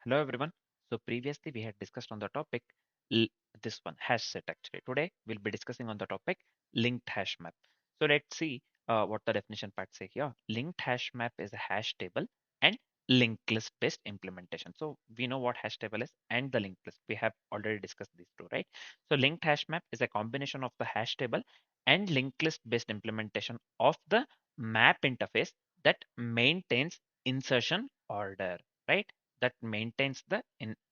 Hello everyone. So previously we had discussed on the topic l- this one hash set actually. Today we'll be discussing on the topic linked hash map. So let's see what the definition part say here. Linked hash map is a hash table and linked list based implementation. So we know what hash table is and the linked list. We have already discussed these two, right? So linked hash map is a combination of the hash table and linked list based implementation of the map interface that maintains insertion order, right? That maintains the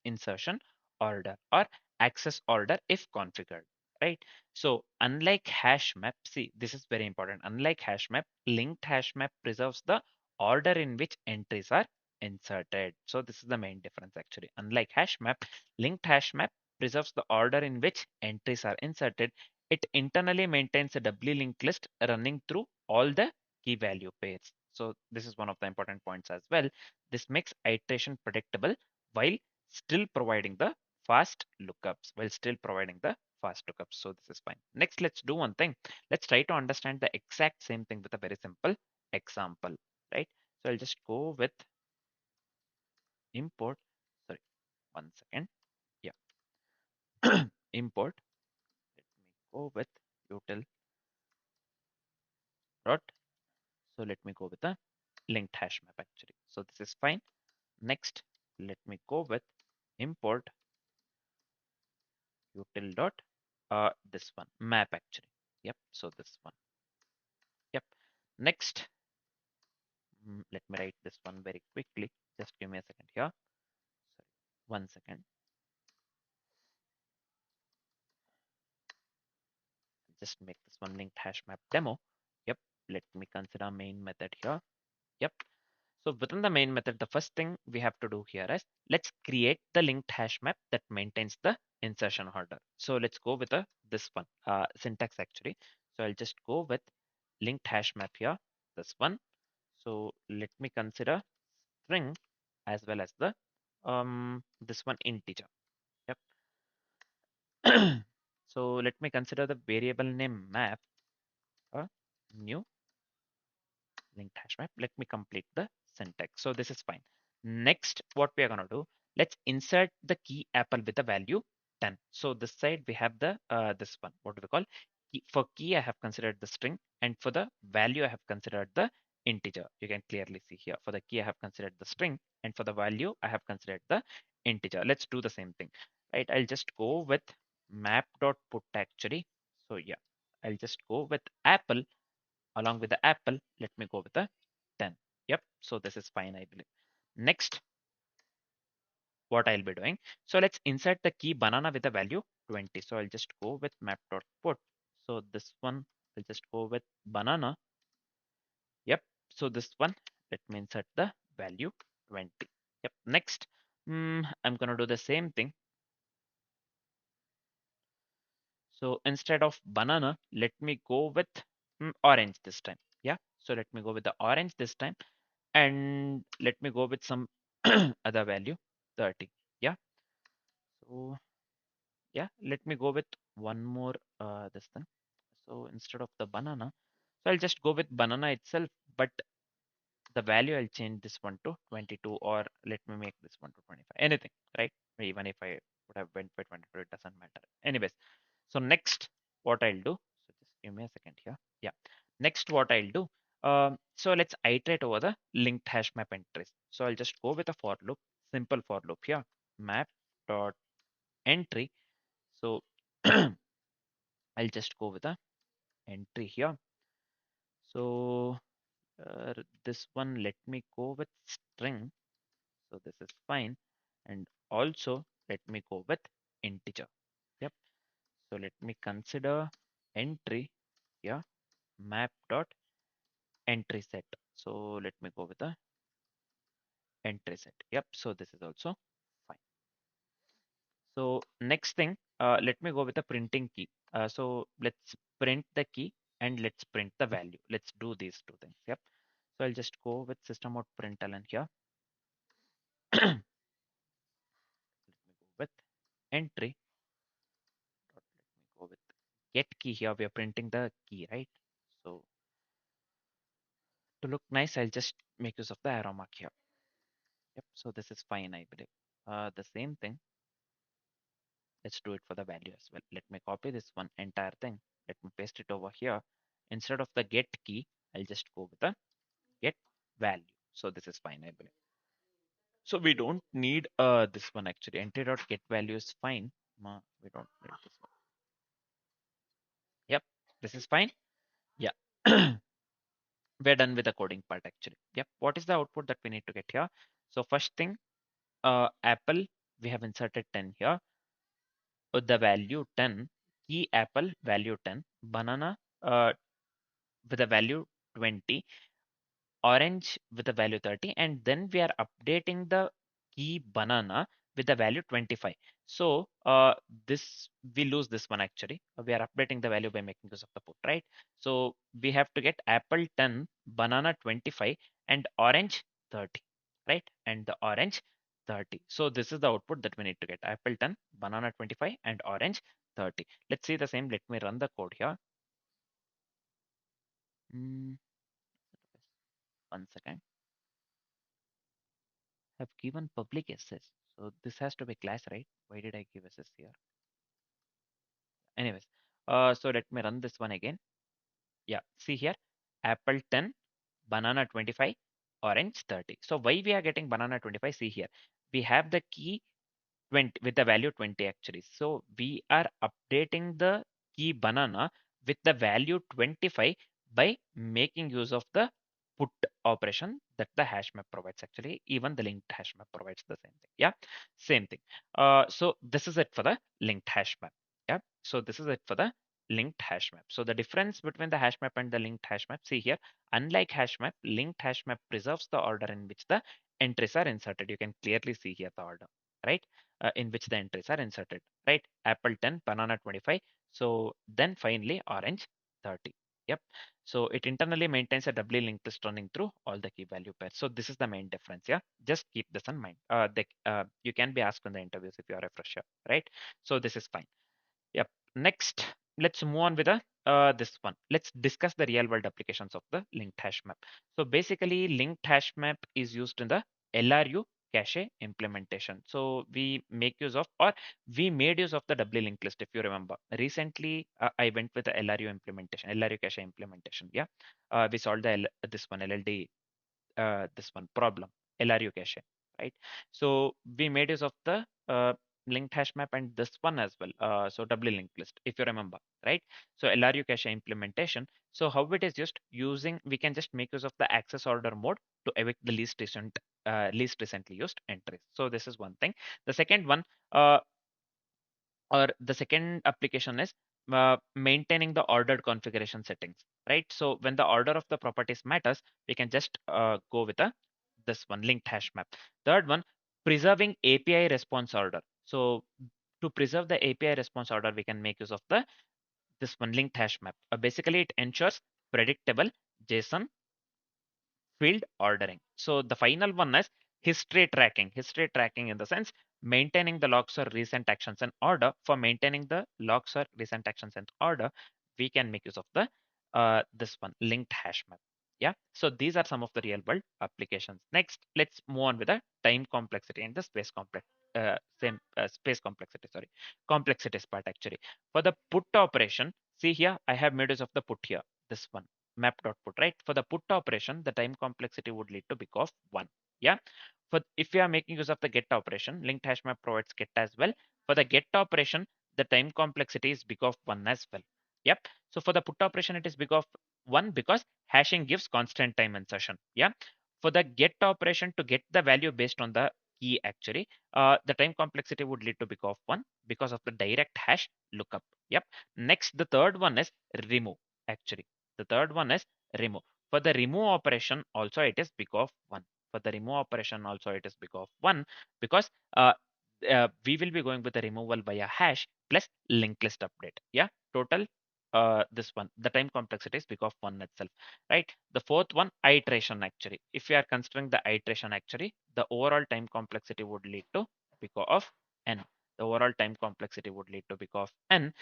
insertion order or access order if configured, right? So unlike hash map, see, this is very important. Unlike hash map, linked hash map preserves the order in which entries are inserted. So this is the main difference actually. Unlike hash map, linked hash map preserves the order in which entries are inserted. It internally maintains a doubly linked list running through all the key value pairs. So this is one of the important points as well. This makes iteration predictable while still providing the fast lookups, So this is fine. Next, let's do one thing. Let's try to understand the exact same thing with a very simple example, right? So I'll just go with import. Sorry, one second. Yeah, import. Let me go with util dot. So let me go with the linked hash map actually. So this is fine. Next, let me go with import util dot this one map actually. Yep. So this one. Yep. Next, let me write this one very quickly. Just give me a second here. Sorry, one second. Just make this one linked hash map demo. Yep. Let me consider main method here. Yep. So within the main method, the first thing we have to do here is let's create the linked hash map that maintains the insertion order. So let's go with this one syntax actually. So I'll just go with linked hash map here, this one. So let me consider string as well as the this one integer. Yep. So let me consider the variable name map, new linked hash map. Let me complete the syntax. So this is fine. Next, what we are going to do, let's insert the key apple with the value 10. So this side we have the this one. What do we call? For key, I have considered the string, and for the value, I have considered the integer. You can clearly see here. For the key, I have considered the string, and for the value, I have considered the integer. Let's do the same thing, right? I'll just go with map.put actually. So yeah, I'll just go with apple along with the apple. Let me go with the 10. Yep. So this is fine, I believe. Next, what I'll be doing. So let's insert the key banana with the value 20. So I'll just go with map.put. So this one, I'll just go with banana. Yep. So this one, let me insert the value 20. Yep. Next, I'm going to do the same thing. So instead of banana, let me go with orange this time. Yeah. So let me go with the orange this time. And let me go with some other value 30. Yeah. So yeah, let me go with one more this thing. So instead of the banana, so I'll just go with banana itself, but the value I'll change this one to 22, or let me make this one to 25. Anything, right? Even if I would have went by 22, it doesn't matter. Anyways, so next what I'll do, so just give me a second here. Yeah. Next what I'll do. So let's iterate over the linked hash map entries. So I'll just go with a for loop, simple for loop here, map dot entry. So I'll just go with a entry here. So this one, let me go with string. So this is fine. And also let me go with integer. Yep. So let me consider entry here, map dot entry set. So let me go with the entry set. Yep. So this is also fine. So next thing, let me go with the printing key. So let's print the key and let's print the value. Let's do these two things. Yep. So I'll just go with system.println here. Let me go with entry. Let me go with get key here. We are printing the key, right? So to look nice, I'll just make use of the arrow mark here. Yep. So this is fine, I believe. The same thing. Let's do it for the value as well. Let me copy this one entire thing. Let me paste it over here. Instead of the get key, I'll just go with the get value. So this is fine, I believe. So we don't need this one actually. Entry.get value is fine. We don't need this one. Yep, this is fine. Yeah. We're done with the coding part actually. Yep. What is the output that we need to get here? So first thing, apple, we have inserted 10 here. The value 10, key apple value 10, banana with a value 20, orange with a value 30, and then we are updating the key banana with the value 25. So this we lose this one actually. We are updating the value by making use of the put, right? So we have to get apple 10, banana 25, and orange 30, right? And the orange 30. So this is the output that we need to get: apple 10, banana 25, and orange 30. Let's see the same. Let me run the code here. Mm, 1 second. Have given public access. So this has to be class, right? Why did I give access here? Anyways, so let me run this one again. Yeah, see here, apple 10, banana 25, orange 30. So why we are getting banana 25? See here, we have the key 20 with the value 20 actually. So we are updating the key banana with the value 25 by making use of the put operation that the hash map provides actually. Even the linked hash map provides the same thing. Yeah, same thing. So this is it for the linked hash map. Yeah, so this is it for the linked hash map. So the difference between the hash map and the linked hash map, see here, unlike hash map, linked hash map preserves the order in which the entries are inserted. You can clearly see here the order, right? In which the entries are inserted, right? Apple 10, banana 25. So then finally orange 30. Yep. So it internally maintains a doubly linked list running through all the key value pairs. So this is the main difference. Yeah. Just keep this in mind. You can be asked in the interviews if you are a fresher, right? So this is fine. Yep. Next, let's move on with this one. Let's discuss the real world applications of the linked hash map. So basically, linked hash map is used in the LRU cache implementation. So we make use of, or we made use of the doubly linked list. If you remember, recently I went with the LRU implementation, LRU cache implementation. Yeah, we solved this one LLD, this one problem, LRU cache, right? So we made use of the linked hash map and this one as well. So doubly linked list, if you remember, right? So LRU cache implementation. So how it is just using, we can just make use of the access order mode to evict the least recently used entries. So this is one thing. The second one, or the second application is maintaining the ordered configuration settings, right? So when the order of the properties matters, we can just go with this one linked hash map. Third one, preserving API response order. So to preserve the API response order, we can make use of the this one linked hash map. Basically, it ensures predictable JSON field ordering. So the final one is history tracking. History tracking in the sense maintaining the logs or recent actions in order. For maintaining the logs or recent actions in order, we can make use of the this one linked hash map. Yeah. So these are some of the real world applications. Next, let's move on with the time complexity and the space complex. Same space complexity. Sorry, complexities part actually. For the put operation, see here I have made use of the put here. This one map.put, right? For the put operation, the time complexity would lead to big of 1. Yeah. For if you are making use of the get operation, linked hash map provides get as well. For the get operation, the time complexity is big of 1 as well. Yep. So for the put operation, it is big of 1 because hashing gives constant time insertion. Yeah. For the get operation to get the value based on the key actually, the time complexity would lead to big of 1 because of the direct hash lookup. Yep. Next, the third one is remove actually. The third one is remove. For the remove operation, also it is big of 1. For the remove operation, also it is big of 1 because we will be going with the removal via hash plus linked list update. Yeah, total this one, the time complexity is big of 1 itself, right? The fourth one, iteration actually. If you are considering the iteration actually, the overall time complexity would lead to big of n. The overall time complexity would lead to big of n.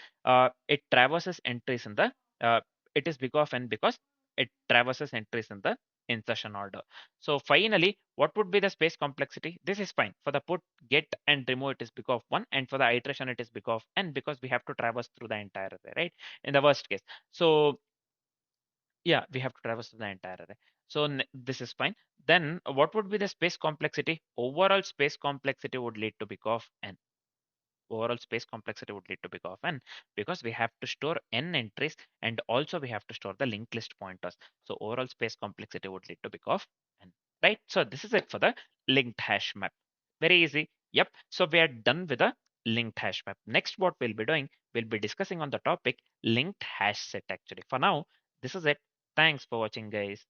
It traverses entries in the it is big of n because it traverses entries in the insertion order. So finally, what would be the space complexity? This is fine. For the put, get, and remove, it is big of 1, and for the iteration, it is big of n, because we have to traverse through the entire array, right? In the worst case. So yeah, we have to traverse through the entire array. So this is fine. Then what would be the space complexity? Overall space complexity would lead to big of n. Overall space complexity would lead to big of n, because we have to store n entries, and also we have to store the linked list pointers. So overall space complexity would lead to big of n, right? So this is it for the linked hash map. Very easy. Yep. So we are done with the linked hash map. Next, what we'll be doing, we'll be discussing on the topic linked hash set actually. For now, this is it. Thanks for watching, guys.